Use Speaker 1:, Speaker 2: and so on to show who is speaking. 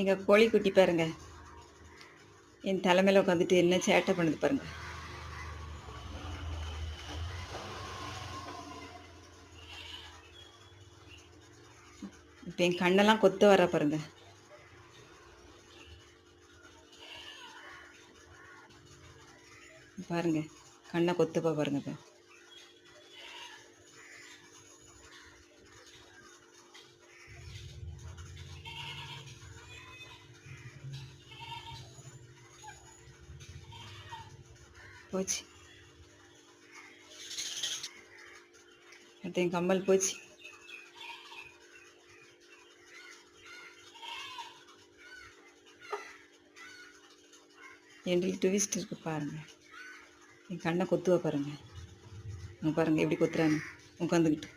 Speaker 1: எங்க கோழிக்குட்டி பாருங்க, என் தலை மேல உட்காந்துட்டு என்ன சேட்டை பண்ணுது பாருங்க. இப்போ என் கண்ணெல்லாம் கொத்த வர பாருங்க. பாருங்க, கண்ணை கொத்துப்பா பாருங்க. இப்போ போச்சு, அடுத்து என் கம்மல் போச்சு. என் ட்விஸ்ட் இருக்கு பாருங்க. என் கண்ணை கொத்துவா பாருங்க. பாருங்க எப்படி கொத்துறான்னு உட்காந்துக்கிட்டு.